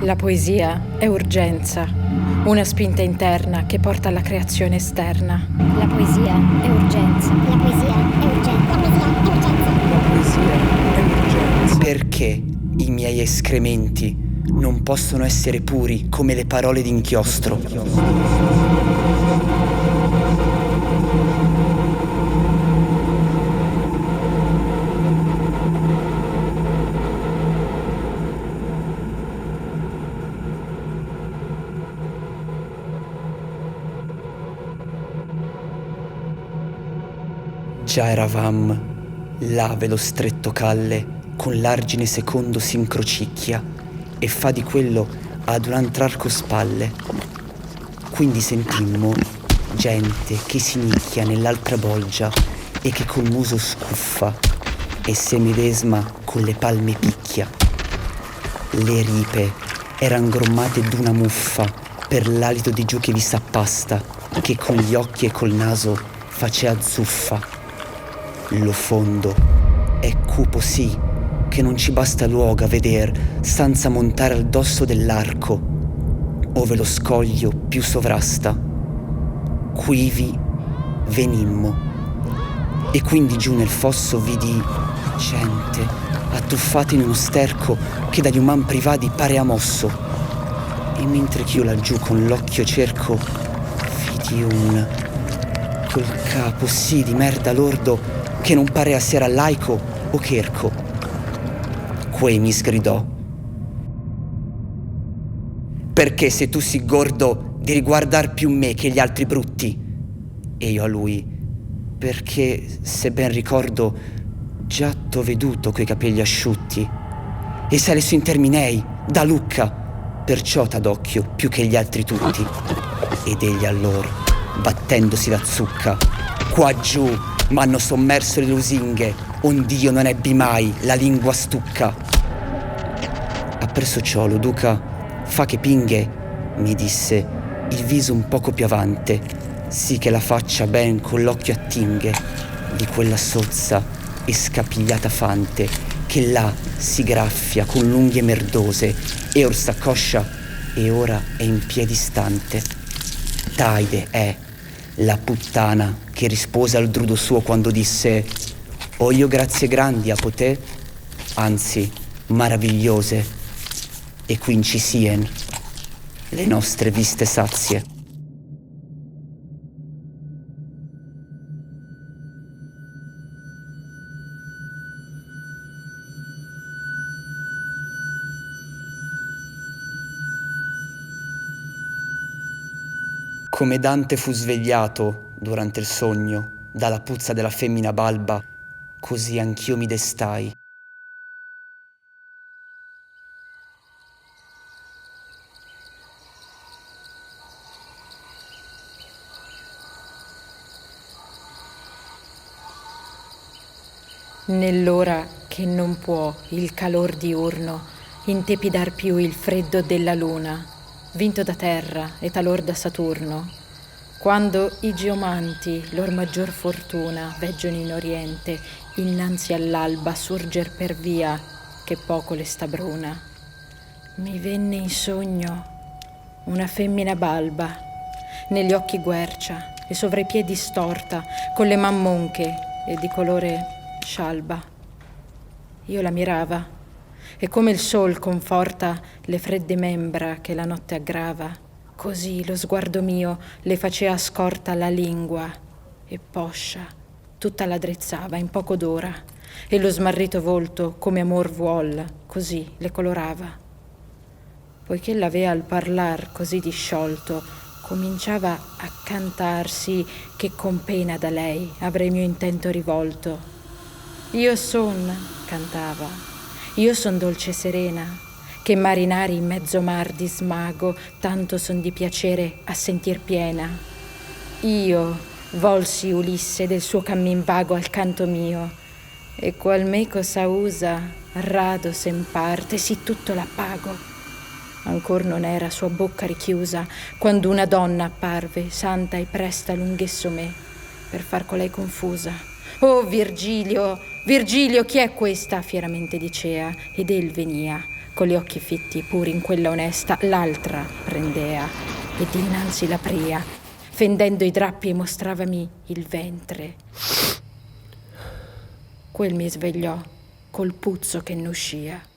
La poesia è urgenza, una spinta interna che porta alla creazione esterna. La poesia è urgenza. La poesia è urgenza. La poesia è urgenza. La poesia è urgenza. Perché i miei escrementi non possono essere puri come le parole d'inchiostro? Già eravam, là ve lo stretto calle, con l'argine secondo s'incrocicchia e fa di quello ad un altr'arco spalle. Quindi sentimmo gente che si nicchia nell'altra bolgia e che col muso scuffa e se medesma con le palme picchia. Le ripe eran grommate d'una muffa per l'alito di giù che vi s'appasta, che con gli occhi e col naso facea zuffa. Lo fondo è cupo sì, che non ci basta luogo a veder senza montare al dosso dell'arco, ove lo scoglio più sovrasta. Quivi venimmo, e quindi giù nel fosso vidi gente attuffata in uno sterco che dagli uman privati pare a mosso, e mentre ch'io laggiù con l'occhio cerco vidi col capo sì di merda lordo che non parea se era laico o cherco. Quei mi sgridò: perché sei tu sì gordo di riguardar più me che gli altri brutti? E io a lui: perché, se ben ricordo, già t'ho veduto coi capelli asciutti e sei su interminei da Lucca, perciò t'adocchio più che gli altri tutti. Ed egli allor, battendosi la zucca: qua giù m'hanno sommerso le lusinghe, ond'io non ebbi mai la lingua stucca. Appresso ciò lo duca fa che pinghe, mi disse, il viso un poco più avante, sì che la faccia ben con l'occhio attinghe di quella sozza e scapigliata fante che là si graffia con l'unghie merdose e or s'accoscia e ora è in piedi stante. Taide è la puttana che rispose al drudo suo quando disse: ho io grazie grandi a potè, anzi maravigliose, e quinci sien le nostre viste sazie. Come Dante fu svegliato durante il sogno dalla puzza della femmina balba, così anch'io mi destai. Nell'ora che non può il calor diurno intepidar più il freddo della luna, vinto da terra e talor da Saturno, quando i geomanti lor maggior fortuna veggono in oriente innanzi all'alba surger per via che poco le sta bruna, mi venne in sogno una femmina balba, negli occhi guercia e sovra i piedi storta, con le man monche e di colore scialba. Io la mirava e come il sol conforta le fredde membra che la notte aggrava, così lo sguardo mio le facea scorta la lingua e poscia tutta la drezzava in poco d'ora e lo smarrito volto come amor vuol così le colorava. Poiché l'avea al parlar così disciolto, cominciava a cantarsi che con pena da lei avrei mio intento rivolto. Io son, cantava, io son dolce serena, che marinari in mezzo mar di smago tanto son di piacere a sentir piena. Io volsi Ulisse del suo cammin vago al canto mio, e qual meco sa usa, rado sen parte, sì tutto la pago. Ancor non era sua bocca richiusa, quando una donna apparve, santa e presta lunghesso me, per far colei confusa. Oh Virgilio, Virgilio, chi è questa? Fieramente dicea, ed el venia, con gli occhi fitti pur in quella onesta, l'altra prendea e dinanzi l'apria, fendendo i drappi mostravami il ventre. Quel mi svegliò col puzzo che n'uscia.